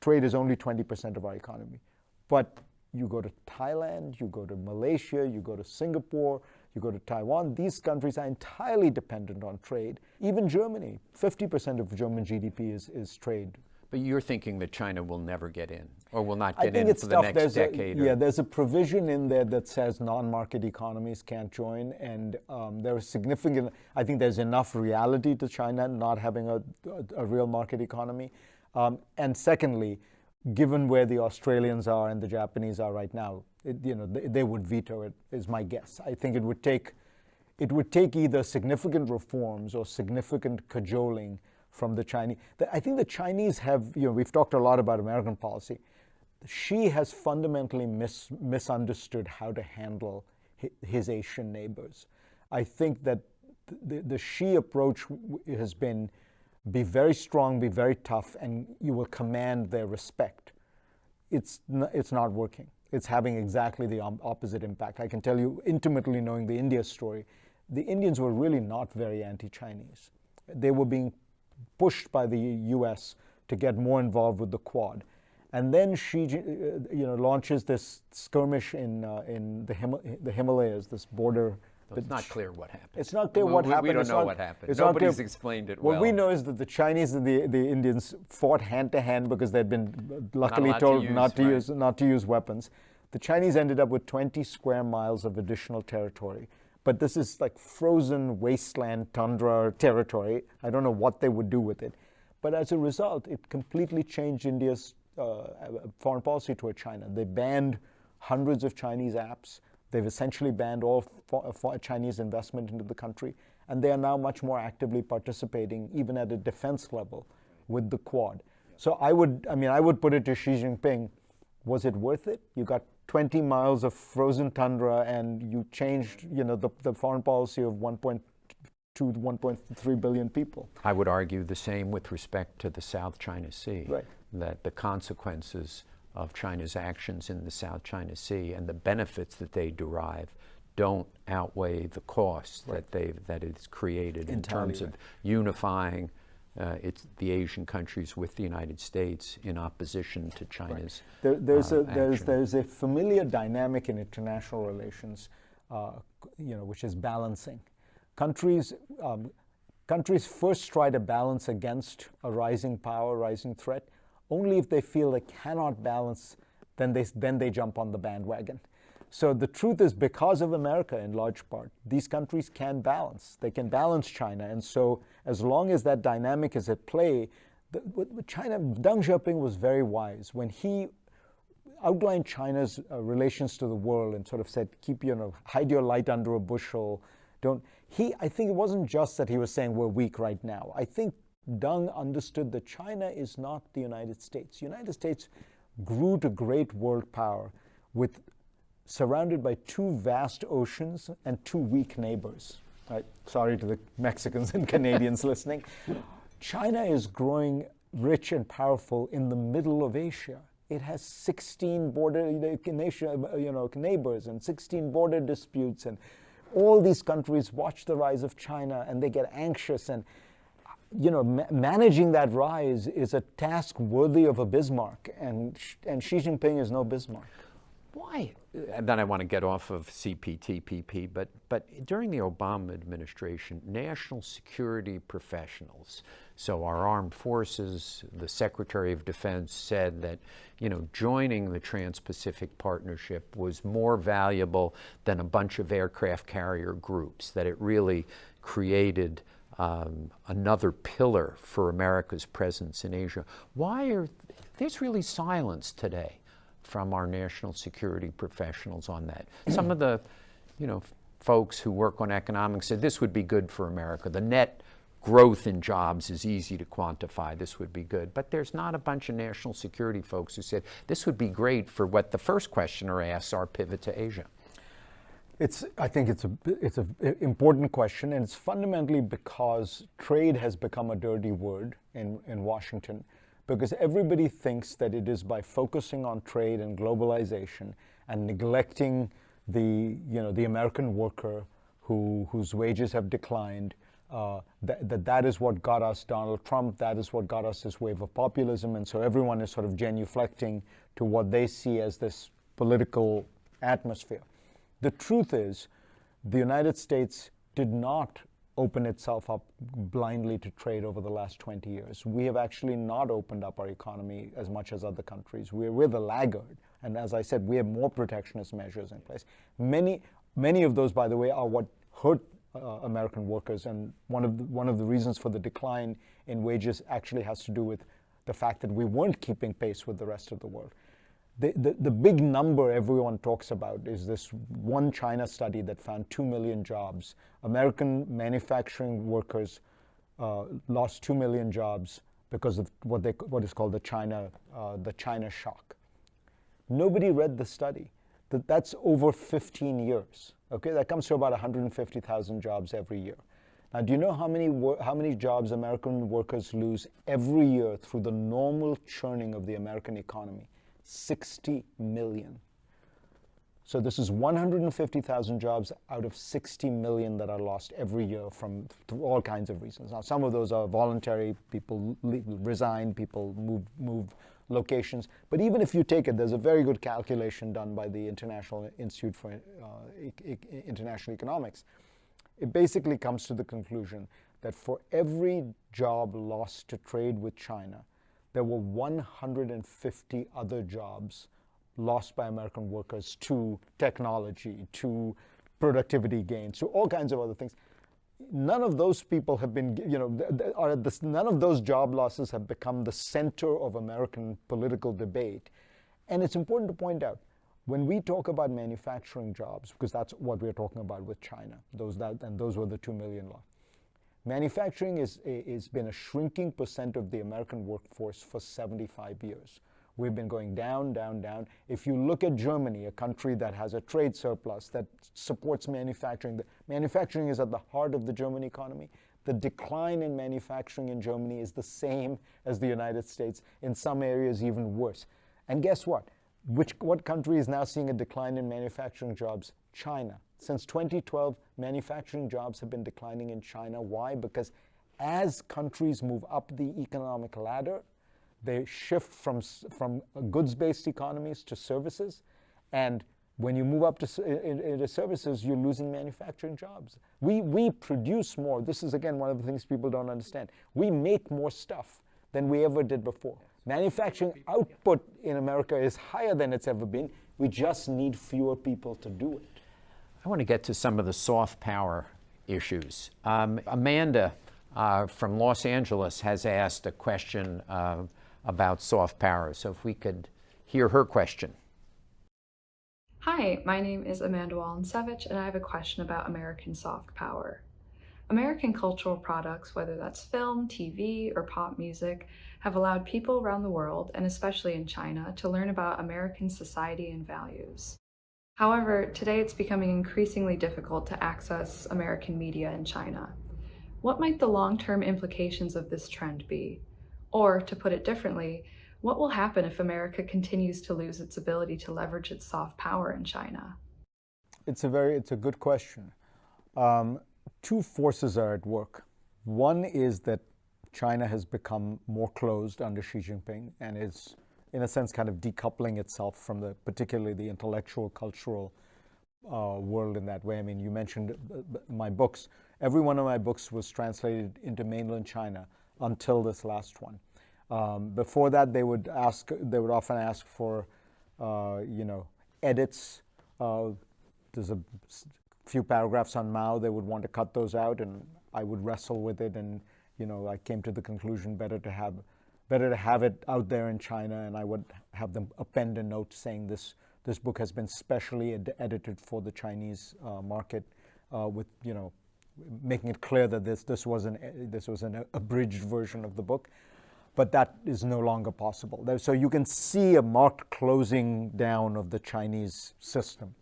C: Trade is only 20% of our economy. But you go to Thailand, you go to Malaysia, you go to Singapore, you go to Taiwan, these countries are entirely dependent on trade. Even Germany, 50% of German GDP is trade.
B: But you're thinking that China will never get in, or will not get
C: in
B: for the next decade?
C: There's a provision in there that says non-market economies can't join, and there is significant, I think there's enough reality to China not having a real market economy. And secondly, given where the Australians are and the Japanese are right now, they would veto it, is my guess. I think it would take either significant reforms or significant cajoling from the Chinese. I think the Chinese have, we've talked a lot about American policy. Xi has fundamentally misunderstood how to handle his Asian neighbors. I think that the Xi approach has been be very strong, be very tough, and you will command their respect. It's not working. It's having exactly the opposite impact. I can tell you, intimately knowing the India story, the Indians were really not very anti-Chinese. They were being pushed by the U.S. to get more involved with the Quad. And then Xi launches this skirmish in the Himalayas, this border.
B: It's not clear what happened.
C: It's not clear what happened.
B: We don't know what happened. Nobody's explained it well.
C: What we know is that the Chinese and the Indians fought hand to hand because they'd been luckily told not to use weapons. The Chinese ended up with 20 square miles of additional territory. But this is like frozen wasteland tundra territory. I don't know what they would do with it. But as a result, it completely changed India's foreign policy toward China. They banned hundreds of Chinese apps. They've essentially banned all Chinese investment into the country. And they are now much more actively participating, even at a defense level, with the Quad. So I would put it to Xi Jinping, was it worth it? You got 20 miles of frozen tundra and you changed, the foreign policy of 1.2 to 1.3 billion people.
B: I would argue the same with respect to the South China Sea,
C: right.
B: That the consequences of China's actions in the South China Sea and the benefits that they derive don't outweigh the costs
C: right.
B: that it's created in terms
C: right.
B: of unifying the Asian countries with the United States in opposition to China's
C: right.
B: action.
C: There's a familiar dynamic in international relations, which is balancing. Countries first try to balance against a rising power, rising threat. Only if they feel they cannot balance, then they jump on the bandwagon. So the truth is, because of America in large part, these countries can balance. They can balance China. And so as long as that dynamic is at play, China, Deng Xiaoping was very wise. When outlined China's relations to the world and sort of said, hide your light under a bushel. I think it wasn't just that he was saying we're weak right now. I think Deng understood that China is not the United States. The United States grew to great world power surrounded by two vast oceans and two weak neighbors. Right? Sorry to the Mexicans and Canadians listening. China is growing rich and powerful in the middle of Asia. It has 16 neighbors and 16 border disputes, and all these countries watch the rise of China and they get anxious, and managing that rise is a task worthy of a Bismarck, and Xi Jinping is no Bismarck.
B: Why? And then I want to get off of CPTPP, but during the Obama administration, national security professionals, so our armed forces, the Secretary of Defense said that, joining the Trans-Pacific Partnership was more valuable than a bunch of aircraft carrier groups, that it really created another pillar for America's presence in Asia. There's really silence today from our national security professionals on that. Some of the, folks who work on economics said this would be good for America. The net growth in jobs is easy to quantify. This would be good. But there's not a bunch of national security folks who said this would be great for what the first questioner asks, our pivot to Asia.
C: I think it's an important question, and it's fundamentally because trade has become a dirty word in Washington, because everybody thinks that it is by focusing on trade and globalization and neglecting the American worker whose wages have declined, that is what got us Donald Trump, that is what got us this wave of populism, and so everyone is sort of genuflecting to what they see as this political atmosphere. The truth is, the United States did not open itself up blindly to trade over the last 20 years. We have actually not opened up our economy as much as other countries. We're the laggard. And as I said, we have more protectionist measures in place. Many of those, by the way, are what hurt American workers. And one of the reasons for the decline in wages actually has to do with the fact that we weren't keeping pace with the rest of the world. The big number everyone talks about is this one China study that found 2 million jobs. American manufacturing workers lost 2 million jobs because of what is called the China shock. Nobody read the study. That's over 15 years. Okay, that comes to about 150,000 jobs every year. Now, do you know how many jobs American workers lose every year through the normal churning of the American economy? 60 million. So this is 150,000 jobs out of 60 million that are lost every year through all kinds of reasons. Now, some of those are voluntary. People resign, people move locations. But even if you take it, there's a very good calculation done by the International Institute for International Economics. It basically comes to the conclusion that for every job lost to trade with China, there were 150 other jobs lost by American workers to technology, to productivity gains, to all kinds of other things. None of those people have been, none of those job losses have become the center of American political debate. And it's important to point out, when we talk about manufacturing jobs, because that's what we're talking about with China, those were the 2 million lost. Manufacturing has been a shrinking percent of the American workforce for 75 years. We've been going down, down, down. If you look at Germany, a country that has a trade surplus that supports manufacturing, manufacturing is at the heart of the German economy. The decline in manufacturing in Germany is the same as the United States, in some areas even worse. And guess what? What country is now seeing a decline in manufacturing jobs? China. Since 2012, manufacturing jobs have been declining in China. Why? Because as countries move up the economic ladder, they shift from goods-based economies to services. And when you move up into services, you're losing manufacturing jobs. We produce more. This is, again, one of the things people don't understand. We make more stuff than we ever did before. Manufacturing output in America is higher than it's ever been. We just need fewer people to do it.
B: I want to get to some of the soft power issues. Amanda from Los Angeles has asked a question about soft power. So if we could hear her question.
H: Hi, my name is Amanda Walensevich, and I have a question about American soft power. American cultural products, whether that's film, TV, or pop music, have allowed people around the world, and especially in China, to learn about American society and values. However, today it's becoming increasingly difficult to access American media in China. What might the long-term implications of this trend be? Or, to put it differently, what will happen if America continues to lose its ability to leverage its soft power in China?
C: It's a good question. Two forces are at work. One is that China has become more closed under Xi Jinping and is, in a sense, kind of decoupling itself from particularly the intellectual, cultural world in that way. I mean, you mentioned my books. Every one of my books was translated into mainland China until this last one. Before that, they would often ask for, edits. There's a few paragraphs on Mao. They would want to cut those out, and I would wrestle with it. And I came to the conclusion better to have it out there in China, and I would have them append a note saying this book has been specially edited for the Chinese market, with making it clear that this was an abridged version of the book. But that is no longer possible. So you can see a marked closing down of the Chinese system.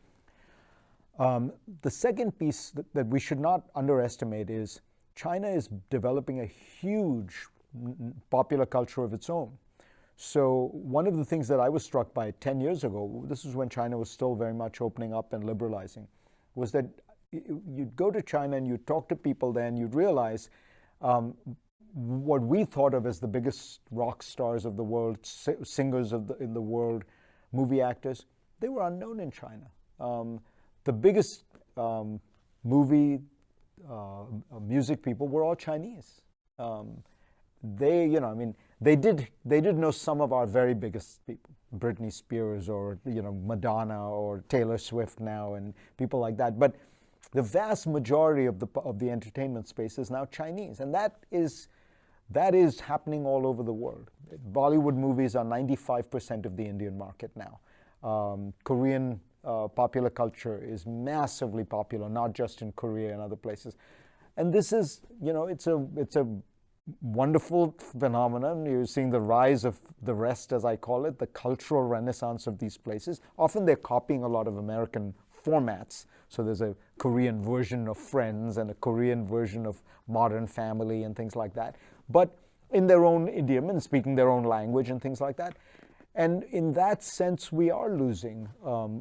C: The second piece that we should not underestimate is China is developing a huge popular culture of its own. So one of the things that I was struck by 10 years ago, this is when China was still very much opening up and liberalizing, was that you'd go to China and you'd talk to people there and you'd realize what we thought of as the biggest rock stars of the world, singers in the world, movie actors, they were unknown in China. The biggest movie music people were all Chinese. They did know some of our very biggest people, Britney Spears or Madonna or Taylor Swift now and people like that. But the vast majority of the entertainment space is now Chinese, and that is happening all over the world. Bollywood movies are 95% of the Indian market now. Korean popular culture is massively popular, not just in Korea and other places. And this is, it's a wonderful phenomenon. You're seeing the rise of the rest, as I call it, the cultural renaissance of these places. Often they're copying a lot of American formats. So there's a Korean version of Friends and a Korean version of Modern Family and things like that, but in their own idiom and speaking their own language and things like that. And in that sense, we are losing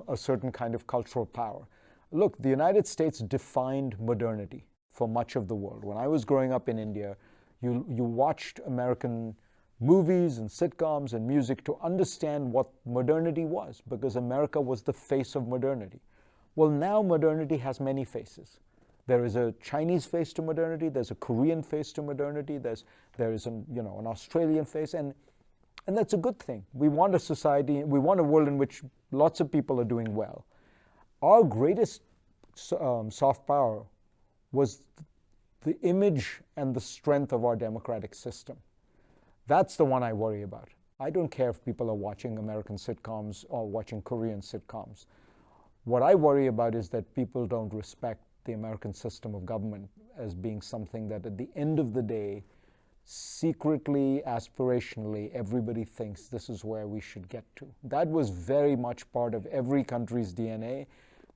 C: a certain kind of cultural power. Look, the United States defined modernity for much of the world. When I was growing up in India, you watched American movies and sitcoms and music to understand what modernity was, because America was the face of modernity. Well, now modernity has many faces. There is a Chinese face to modernity. There's a Korean face to modernity. There is an Australian face, and that's a good thing. We want a society. We want a world in which lots of people are doing well. Our greatest soft power was the image and the strength of our democratic system. That's the one I worry about. I don't care if people are watching American sitcoms or watching Korean sitcoms. What I worry about is that people don't respect the American system of government as being something that at the end of the day, secretly, aspirationally, everybody thinks this is where we should get to. That was very much part of every country's DNA,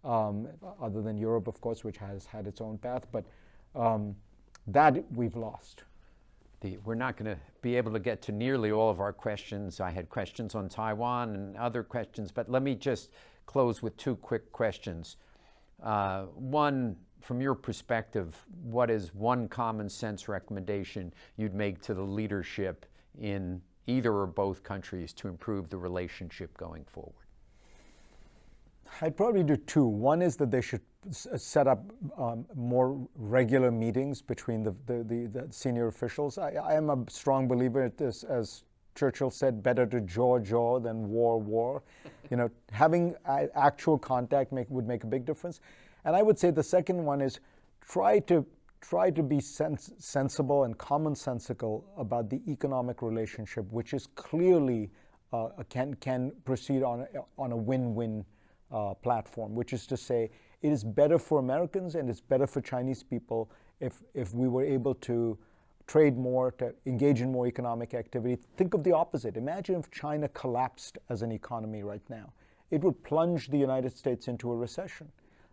C: other than Europe, of course, which has had its own path, but that we've lost.
B: We're not going to be able to get to nearly all of our questions. I had questions on Taiwan and other questions, but let me just close with two quick questions. One, from your perspective, what is one common sense recommendation you'd make to the leadership in either or both countries to improve the relationship going forward?
C: I'd probably do two. One is that they should set up more regular meetings between the senior officials. I am a strong believer in this, as Churchill said, better to jaw than war. Having actual contact would make a big difference. And I would say the second one is try to be sensible and commonsensical about the economic relationship, which is clearly can proceed on a win-win platform, which is to say it is better for Americans and it's better for Chinese people if we were able to trade more, to engage in more economic activity. Think of the opposite. Imagine if China collapsed as an economy right now. It would plunge the United States into a recession.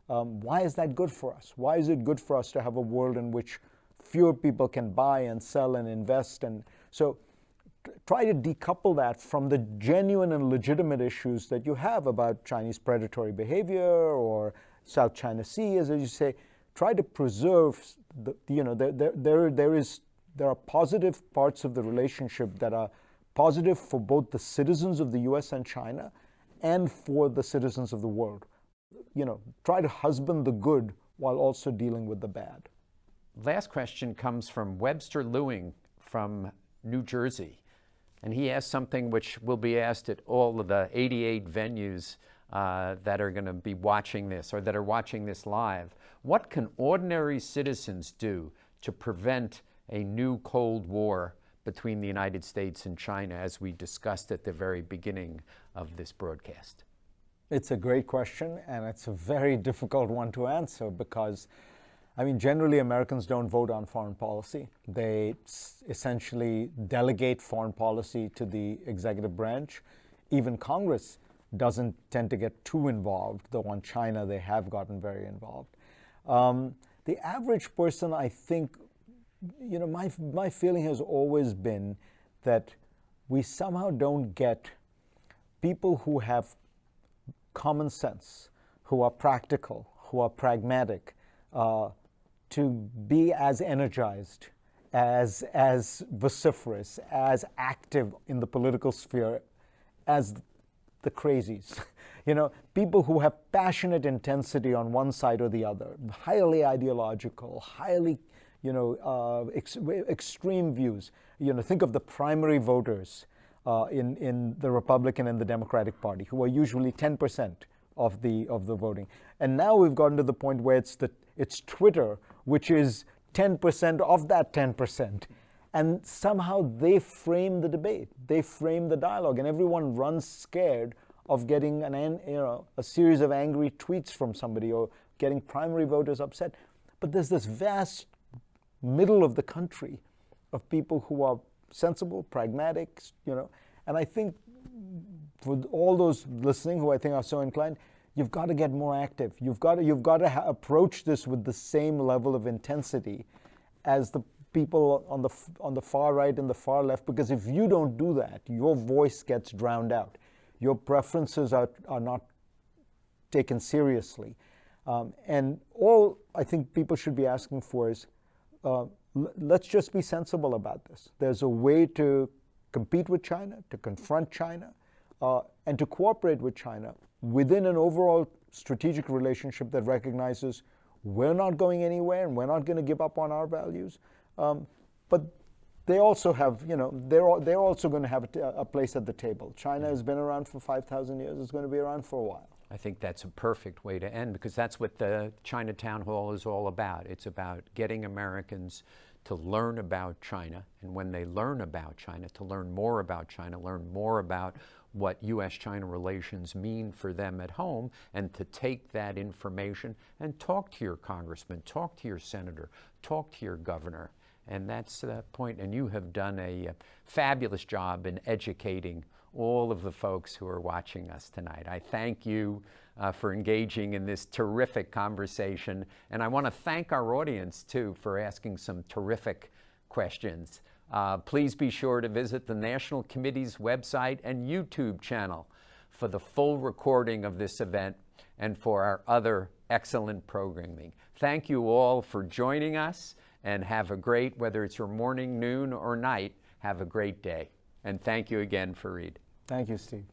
C: Why is that good for us? Why is it good for us to have a world in which fewer people can buy and sell and invest? And so try to decouple that from the genuine and legitimate issues that you have about Chinese predatory behavior or South China Sea, as you say. Try to preserve there are positive parts of the relationship that are positive for both the citizens of the US and China and for the citizens of the world. Try to husband the good while also dealing with the bad.
B: Last question comes from Webster Lewing from New Jersey. And he asked something which will be asked at all of the 88 venues that are going to be watching this or that are watching this live. What can ordinary citizens do to prevent a new Cold War between the United States and China, as we discussed at the very beginning of this broadcast?
C: It's a great question, and it's a very difficult one to answer because, generally Americans don't vote on foreign policy. They essentially delegate foreign policy to the executive branch. Even Congress doesn't tend to get too involved, though on China they have gotten very involved. The average person, I think, my feeling has always been that we somehow don't get people who have common sense, who are practical, who are pragmatic, to be as energized, as vociferous, as active in the political sphere as the crazies. People who have passionate intensity on one side or the other, highly ideological, highly extreme views. Think of the primary voters in the Republican and the Democratic Party, who are usually 10% of the voting. And now we've gotten to the point where it's Twitter, which is 10% of that 10%. And somehow they frame the debate, they frame the dialogue, and everyone runs scared of getting a series of angry tweets from somebody or getting primary voters upset. But there's this vast middle of the country of people who are sensible, pragmatic, and I think for all those listening who I think are so inclined, you've got to get more active. You've got to approach this with the same level of intensity as the people on the far right and the far left, because if you don't do that, your voice gets drowned out. Your preferences are not taken seriously. And all I think people should be asking for is, let's just be sensible about this. There's a way to compete with China, to confront China, and to cooperate with China within an overall strategic relationship that recognizes we're not going anywhere and we're not going to give up on our values. But they also have, they're also going to have a place at the table. China has been around for 5,000 years. It's going to be around for a while.
B: I think that's a perfect way to end, because that's what the China Town Hall is all about. It's about getting Americans to learn about China, and when they learn about China, to learn more about China, learn more about what U.S. China relations mean for them at home, and to take that information and talk to your congressman, talk to your senator, talk to your governor. And that's the point. And you have done a fabulous job in educating all of the folks who are watching us tonight. I thank you for engaging in this terrific conversation. And I want to thank our audience, too, for asking some terrific questions. Please be sure to visit the National Committee's website and YouTube channel for the full recording of this event and for our other excellent programming. Thank you all for joining us, and have a great, whether it's your morning, noon, or night, have a great day. And thank you again, Fareed.
C: Thank you, Steve.